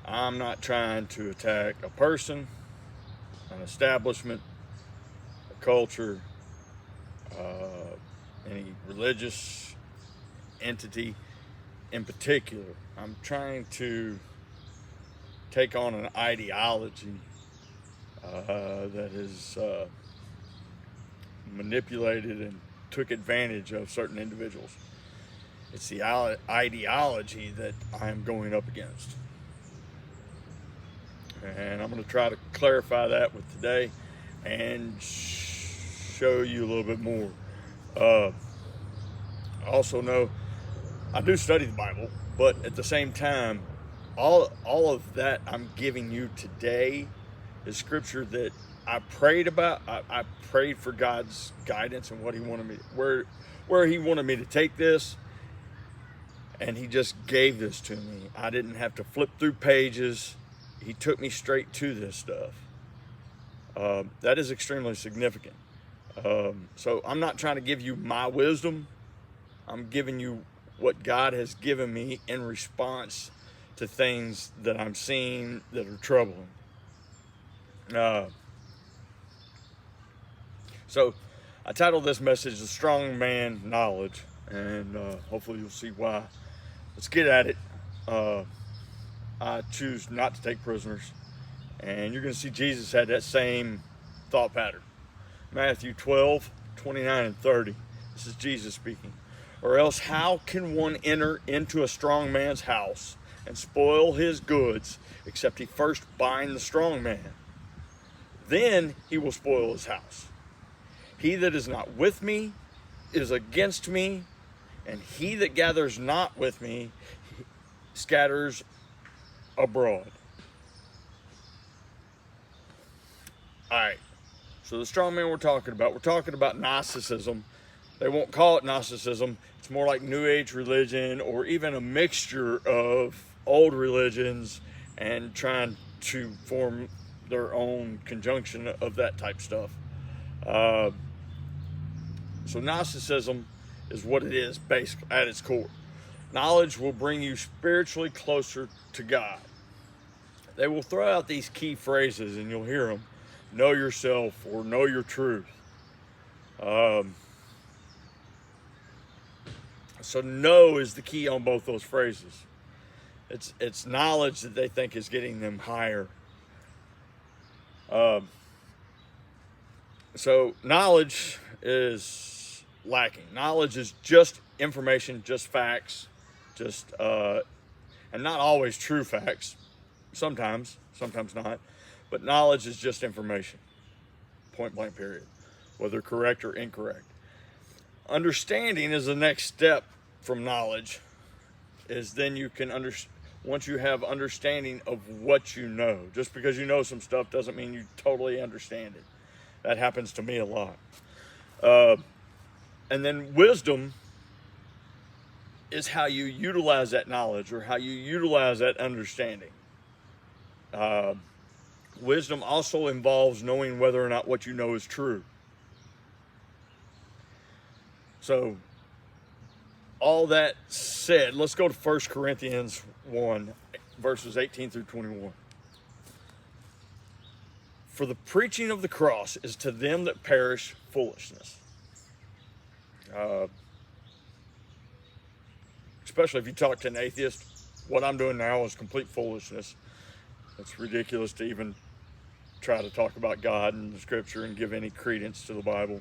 I'm not trying to attack a person, an establishment, a culture, any religious entity in particular. I'm trying to take on an ideology that is manipulated and took advantage of certain individuals. It's the ideology that I'm going up against. And I'm going to try to clarify that with today and show you a little bit more. I also know I do study the Bible, but at the same time, all of that I'm giving you today is scripture that I prayed about. I prayed for God's guidance and what He wanted me, where He wanted me to take this, and He just gave this to me. I didn't have to flip through pages. He took me straight to this stuff. That is extremely significant. So I'm not trying to give you my wisdom. I'm giving you what God has given me in response to things that I'm seeing that are troubling. So I titled this message "The Strong Man Knowledge," and hopefully you'll see why. Let's get at it. I choose not to take prisoners, and you're going to see Jesus had that same thought pattern. Matthew 12:29-30. This is Jesus speaking. Or else how can one enter into a strong man's house and spoil his goods, except he first bind the strong man? Then he will spoil his house. He that is not with me is against me, and he that gathers not with me scatters abroad. All right. So the strong man we're talking about Gnosticism. They won't call it Gnosticism. It's more like New Age religion, or even a mixture of old religions and trying to form their own conjunction of that type stuff. So Gnosticism is what it is, basically, at its core. Knowledge will bring you spiritually closer to God. They will throw out these key phrases, and you'll hear them. Know yourself, or know your truth. So know is the key on both those phrases. It's knowledge that they think is getting them higher. So knowledge is lacking. Knowledge is just information, just facts, and not always true facts. Sometimes not. But knowledge is just information. Point blank period. Whether correct or incorrect. Understanding is the next step from knowledge. Is then you can once you have understanding of what you know. Just because you know some stuff doesn't mean you totally understand it. That happens to me a lot. And then wisdom is how you utilize that knowledge, or how you utilize that understanding. Wisdom also involves knowing whether or not what you know is true. So, all that said, let's go to 1 Corinthians 1, verses 18-21. For the preaching of the cross is to them that perish foolishness. Especially if you talk to an atheist, what I'm doing now is complete foolishness. It's ridiculous to even try to talk about God and the scripture and give any credence to the Bible.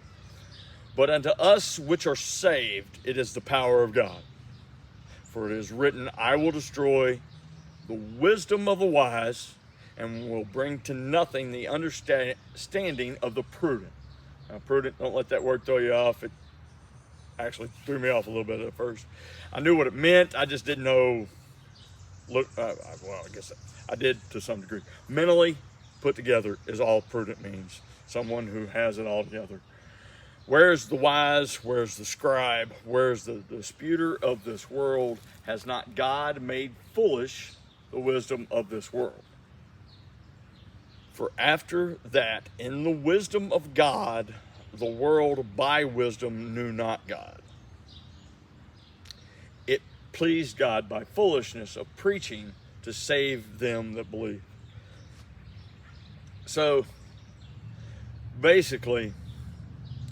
But unto us which are saved, it is the power of God. For it is written, I will destroy the wisdom of the wise, and will bring to nothing the understanding of the prudent. Now, prudent, don't let that word throw you off. It actually threw me off a little bit at first. I knew what it meant. I just didn't know. I guess I did to some degree. Mentally put together is all prudent means. Someone who has it all together. Where's the wise? Where's the scribe? Where's the disputer of this world? Has not God made foolish the wisdom of this world? For after that, in the wisdom of God, the world by wisdom knew not God. It pleased God by foolishness of preaching to save them that believe. So basically,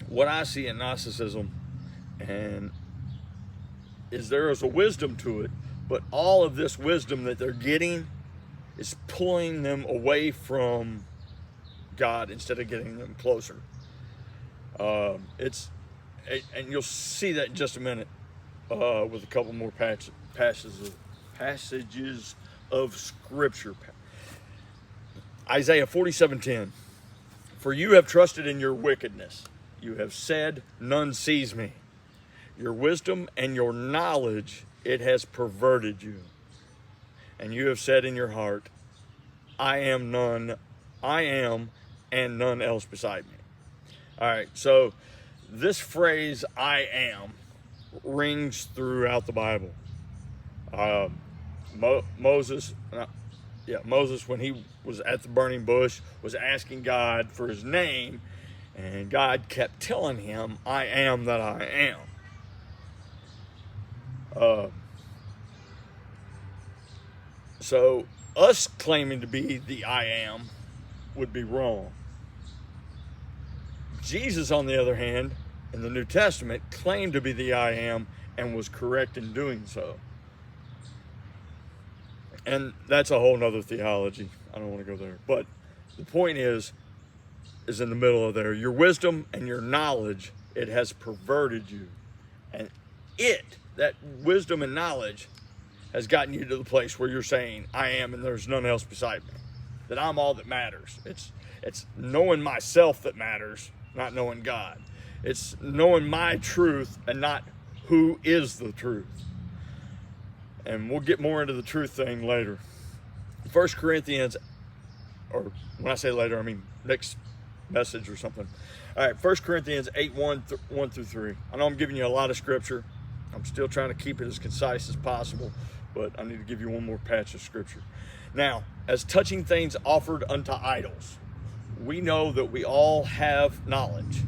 what I see in Gnosticism and is there is a wisdom to it, but all of this wisdom that they're getting is pulling them away from God instead of getting them closer. And you'll see that in just a minute with a couple more passages of Scripture. Isaiah 47:10. For you have trusted in your wickedness. You have said, none sees me. Your wisdom and your knowledge, it has perverted you. And you have said in your heart, I am and none else beside me. All right, so this phrase, I am, rings throughout the Bible. Moses, when he was at the burning bush, was asking God for his name, and God kept telling him, I am that I am. So us claiming to be the I am would be wrong. Jesus, on the other hand, in the New Testament, claimed to be the I am and was correct in doing so. And that's a whole nother theology. I don't want to go there. But the point is in the middle of there. Your wisdom and your knowledge, it has perverted you. And that wisdom and knowledge has gotten you to the place where you're saying, I am and there's none else beside me. That I'm all that matters. It's knowing myself that matters, not knowing God. It's knowing my truth and not who is the truth. And we'll get more into the truth thing later. 1 Corinthians, or when I say later, I mean next message or something. All right, 1 Corinthians 8, 1 through 3. I know I'm giving you a lot of scripture. I'm still trying to keep it as concise as possible, but I need to give you one more patch of scripture. Now, as touching things offered unto idols, we know that we all have knowledge.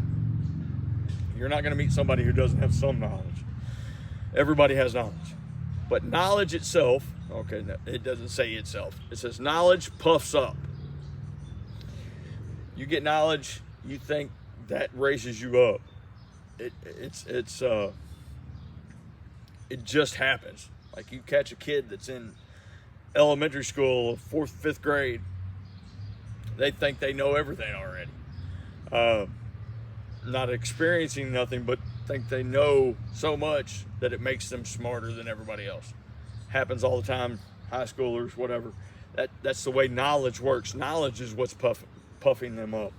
You're not going to meet somebody who doesn't have some knowledge. Everybody has knowledge. But knowledge itself, okay, no, it doesn't say itself. It says knowledge puffs up. You get knowledge, you think that raises you up. It just happens. Like you catch a kid that's in elementary school, 4th, 5th grade, they think they know everything already. Not experiencing nothing, but think they know so much that it makes them smarter than everybody else. Happens all the time, high schoolers, whatever. That's the way knowledge works. Knowledge is what's puffing them up.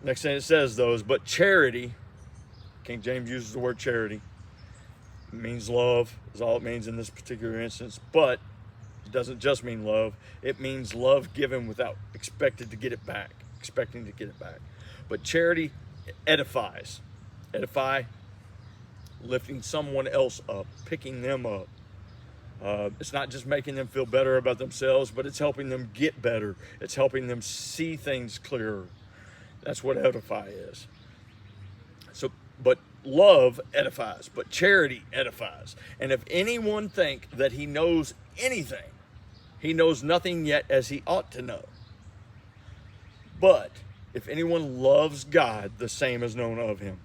Next thing it says, though, is but charity, King James uses the word charity, it means love, is all it means in this particular instance, but it doesn't just mean love. It means love given without expecting to get it back. But charity edifies. Edify, lifting someone else up, picking them up. It's not just making them feel better about themselves, but it's helping them get better. It's helping them see things clearer. That's what edify is. So, but love edifies, but charity edifies. And if anyone think that he knows anything, he knows nothing yet as he ought to know. But if anyone loves God, the same is known of him.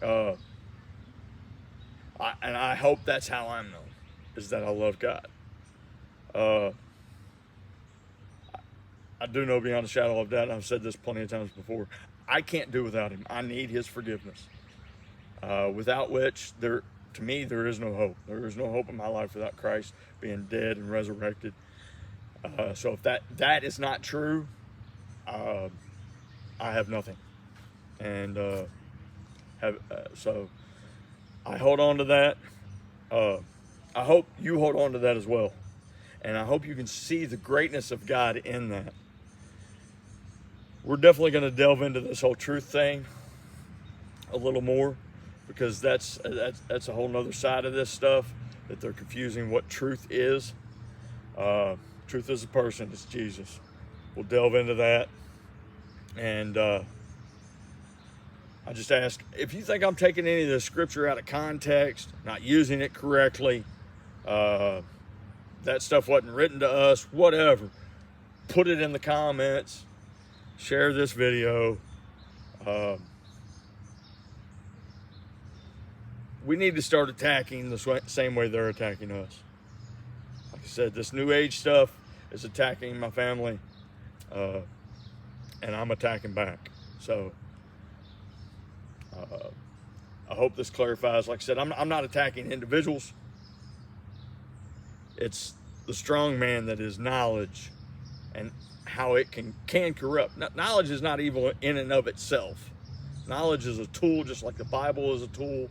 And I hope that's how I'm known, is that I love God. I do know beyond a shadow of doubt, and I've said this plenty of times before, I can't do without him. I need his forgiveness. Without which, to me, there is no hope. There is no hope in my life without Christ being dead and resurrected. So if that is not true, I have nothing. And so I hold on to that. I hope you hold on to that as well. And I hope you can see the greatness of God in that. We're definitely going to delve into this whole truth thing a little more, because that's a whole nother side of this stuff, that they're confusing what truth is. Truth is a person. It's Jesus. We'll delve into that. And I just ask, if you think I'm taking any of the scripture out of context, not using it correctly, That stuff wasn't written to us, whatever. Put it in the comments. Share this video. We need to start attacking the same way they're attacking us. Like I said, this New Age stuff is attacking my family, and I'm attacking back. So I hope this clarifies. Like I said, I'm not attacking individuals. It's the strong man that is knowledge and how it can corrupt. Knowledge is not evil in and of itself. Knowledge is a tool, just like the Bible is a tool.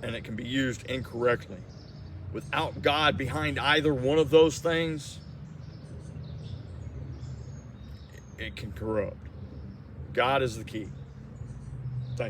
And it can be used incorrectly. Without God behind either one of those things, it can corrupt. God is the key.